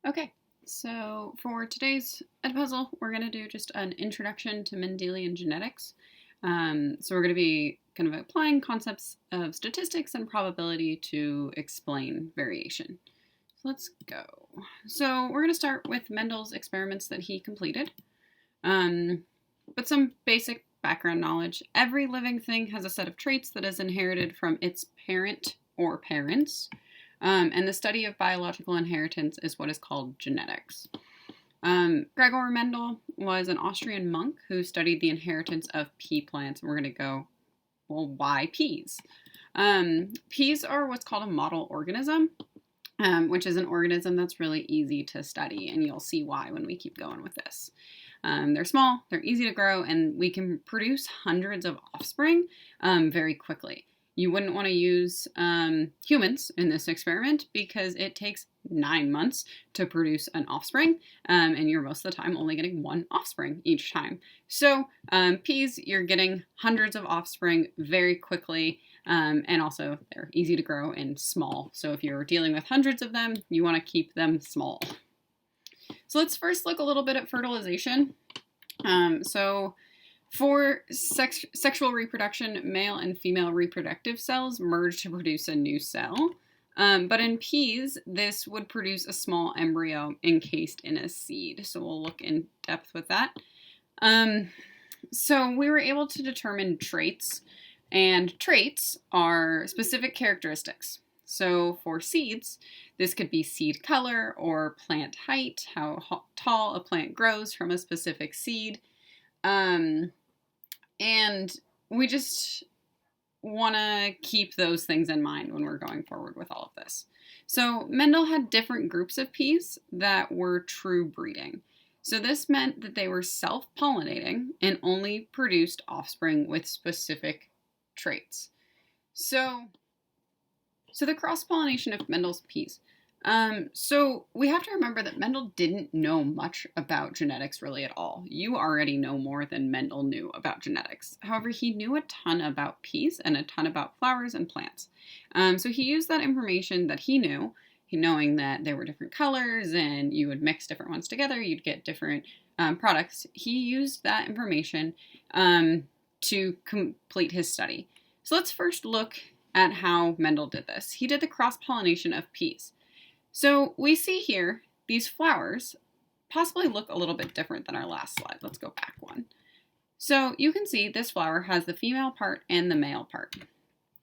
Okay, so for today's Edpuzzle, we're going to do just an introduction to Mendelian genetics. So we're going to be kind of applying concepts of statistics and probability to explain variation. So let's go. So we're going to start with Mendel's experiments that he completed. But some basic background knowledge. Every living thing has a set of traits that is inherited from its parent or parents. And the study of biological inheritance is what is called genetics. Gregor Mendel was an Austrian monk who studied the inheritance of pea plants. We're going to go, well, why peas? Peas are what's called a model organism, which is an organism that's really easy to study, and you'll see why when we keep going with this. They're small, they're easy to grow, and we can produce hundreds of offspring very quickly. You wouldn't want to use humans in this experiment because it takes 9 months to produce an offspring, and you're most of the time only getting one offspring each time. So peas, you're getting hundreds of offspring very quickly, and also they're easy to grow and small. So if you're dealing with hundreds of them, you want to keep them small. So let's first look a little bit at fertilization. For sexual reproduction, male and female reproductive cells merge to produce a new cell. But in peas, this would produce a small embryo encased in a seed. So we'll look in depth with that. So we were able to determine traits, and traits are specific characteristics. So for seeds, this could be seed color or plant height, how tall a plant grows from a specific seed. And we just want to keep those things in mind when we're going forward with all of this. So Mendel had different groups of peas that were true breeding. So this meant that they were self-pollinating and only produced offspring with specific traits. So the cross-pollination of Mendel's peas. So we have to remember that Mendel didn't know much about genetics really at all. You already know more than Mendel knew about genetics. However, he knew a ton about peas and a ton about flowers and plants. So he used that information that he knew, knowing that there were different colors and you would mix different ones together, you'd get different products. He used that information to complete his study. So let's first look at how Mendel did this. He did the cross-pollination of peas. So we see here these flowers possibly look a little bit different than our last slide. Let's go back one. So you can see this flower has the female part and the male part.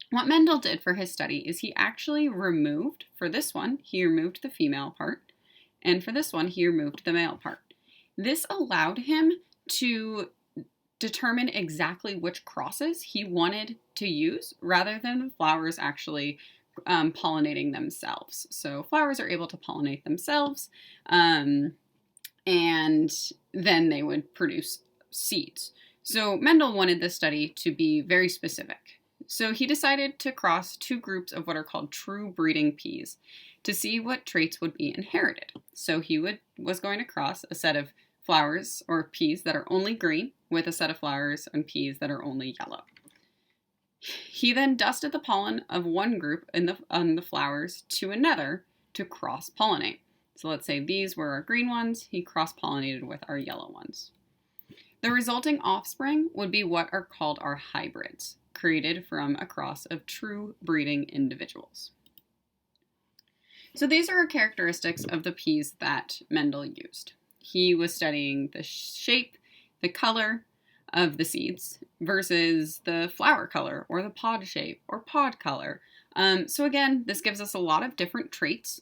What Mendel did for his study is he actually removed, for this one, he removed the female part, and for this one, he removed the male part. This allowed him to determine exactly which crosses he wanted to use rather than the flowers actually pollinating themselves. So flowers are able to pollinate themselves, and then they would produce seeds. So Mendel wanted this study to be very specific. So he decided to cross two groups of what are called true breeding peas to see what traits would be inherited. So he was going to cross a set of flowers or peas that are only green with a set of flowers and peas that are only yellow. He then dusted the pollen of one group on the flowers to another to cross-pollinate. So let's say these were our green ones, he cross-pollinated with our yellow ones. The resulting offspring would be what are called our hybrids, created from a cross of true breeding individuals. So these are our characteristics of the peas that Mendel used. He was studying the shape, the color of the seeds versus the flower color or the pod shape or pod color. So again, this gives us a lot of different traits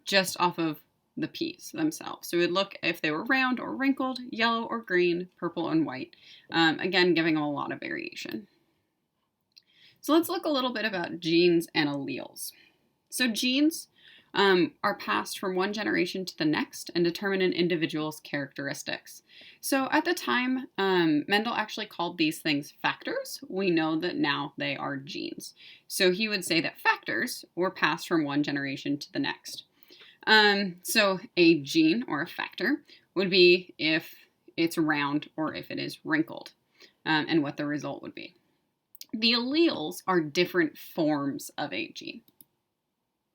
just off of the peas themselves. So we'd look if they were round or wrinkled, yellow or green, purple and white. Again, giving them a lot of variation. So let's look a little bit about genes and alleles. So genes are passed from one generation to the next and determine an individual's characteristics. So at the time, Mendel actually called these things factors. We know that now they are genes. So he would say that factors were passed from one generation to the next. So a gene or a factor would be if it's round or if it is wrinkled, and what the result would be. The alleles are different forms of a gene.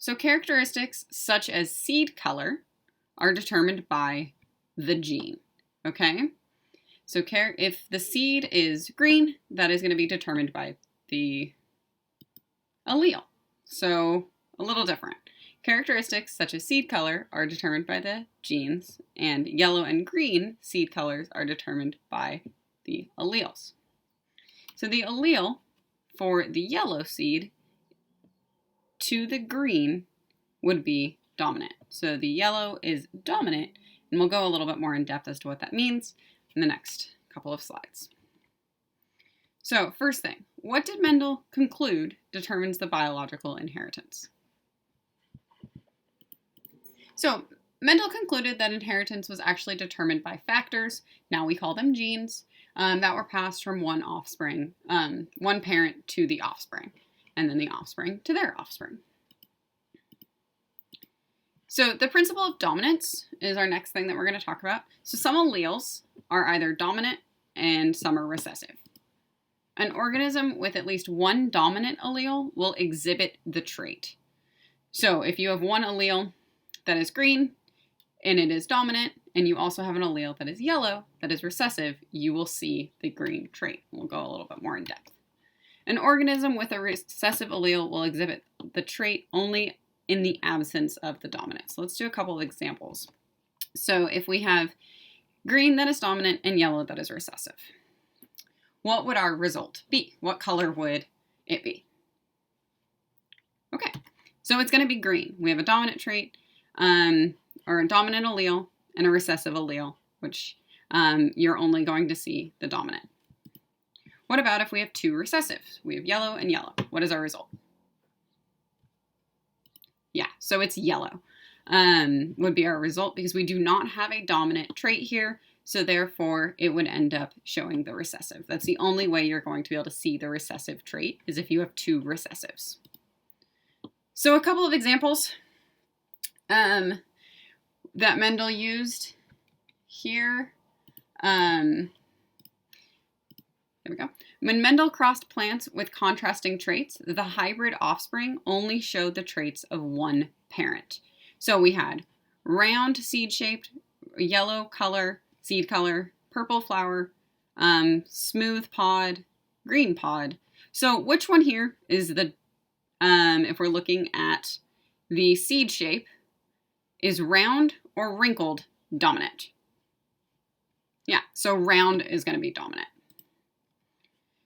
So characteristics such as seed color are determined by the gene, okay? So if the seed is green, that is going to be determined by the allele. So a little different. Characteristics such as seed color are determined by the genes, and yellow and green seed colors are determined by the alleles. So the allele for the yellow seed to the green would be dominant. So the yellow is dominant, and we'll go a little bit more in depth as to what that means in the next couple of slides. So first thing, what did Mendel conclude determines the biological inheritance? So Mendel concluded that inheritance was actually determined by factors, now we call them genes, that were passed from one parent to the offspring, and then the offspring to their offspring. So the principle of dominance is our next thing that we're going to talk about. So some alleles are either dominant and some are recessive. An organism with at least one dominant allele will exhibit the trait. So if you have one allele that is green and it is dominant, and you also have an allele that is yellow that is recessive, you will see the green trait. We'll go a little bit more in depth. An organism with a recessive allele will exhibit the trait only in the absence of the dominant. So let's do a couple of examples. So if we have green that is dominant and yellow that is recessive, what would our result be? What color would it be? Okay, so it's going to be green. We have a dominant trait, or a dominant allele, and a recessive allele, which you're only going to see the dominant. What about if we have two recessives? We have yellow and yellow. What is our result? Yeah, so it's yellow would be our result because we do not have a dominant trait here, so therefore it would end up showing the recessive. That's the only way you're going to be able to see the recessive trait is if you have two recessives. So a couple of examples that Mendel used here. There we go. When Mendel crossed plants with contrasting traits, the hybrid offspring only showed the traits of one parent. So we had round seed-shaped, yellow color, seed color, purple flower, smooth pod, green pod. So which one here is the, if we're looking at the seed shape, is round or wrinkled dominant? Yeah, so round is going to be dominant.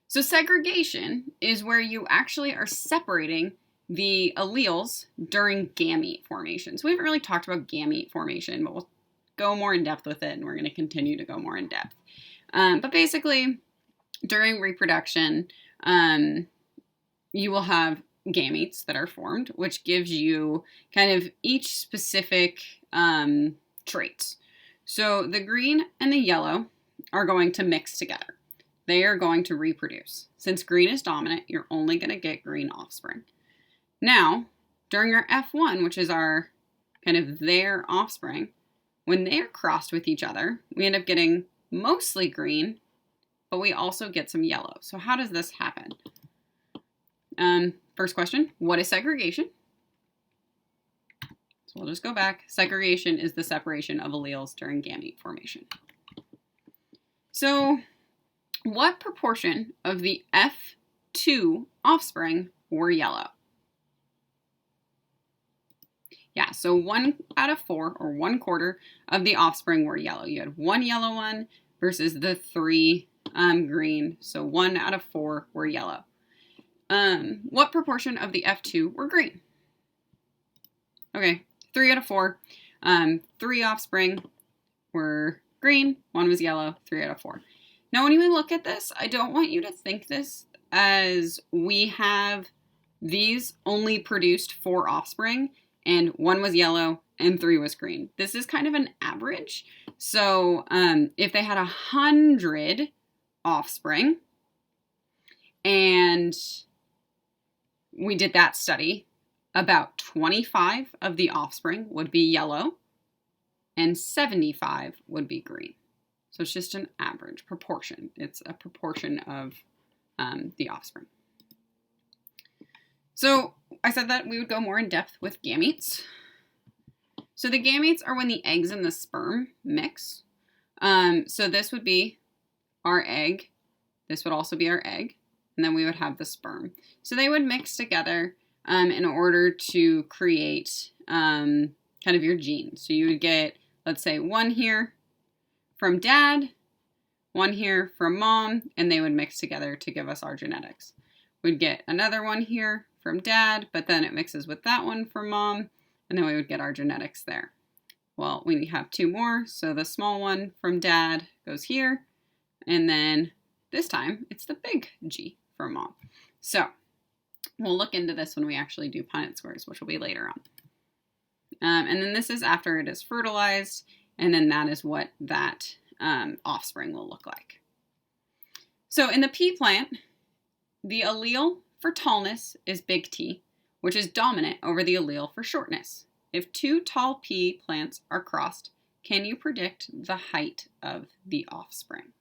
So segregation is where you actually are separating the alleles during gamete formation. So we haven't really talked about gamete formation, but we'll go more in depth with it, and we're going to continue to go more in depth. But basically, during reproduction, you will have gametes that are formed, which gives you kind of each specific traits. So the green and the yellow are going to mix together. They are going to reproduce. Since green is dominant, you're only going to get green offspring. Now, during our F1, which is our kind of their offspring, when they're crossed with each other, we end up getting mostly green, but we also get some yellow. So how does this happen? First question, what is segregation? So we'll just go back. Segregation is the separation of alleles during gamete formation. So what proportion of the F2 offspring were yellow? Yeah, so 1 out of 4, or 1/4 of the offspring were yellow. You had one yellow one versus the 3 green. So 1 out of 4 were yellow. What proportion of the F2 were green? Okay, 3 out of 4. 3 offspring were green, 1 was yellow, 3 out of 4. Now, when you look at this, I don't want you to think this as we have these only produced 4 offspring, and 1 was yellow and 3 was green. This is kind of an average. So if they had 100 offspring, and we did that study, about 25 of the offspring would be yellow, and 75 would be green. So it's just an average proportion. It's a proportion of the offspring. So I said that we would go more in depth with gametes. So the gametes are when the eggs and the sperm mix. So this would be our egg. This would also be our egg. And then we would have the sperm. So they would mix together in order to create kind of your gene. So you would get, let's say, one here from dad, one here from mom, and they would mix together to give us our genetics. We'd get another one here from dad, but then it mixes with that one from mom, and then we would get our genetics there. Well, we have two more, so the small one from dad goes here, and then this time it's the big G for mom. So we'll look into this when we actually do Punnett squares, which will be later on. And then this is after it is fertilized, and then that is what that offspring will look like. So in the pea plant, the allele for tallness is big T, which is dominant over the allele for shortness. If two tall pea plants are crossed, can you predict the height of the offspring?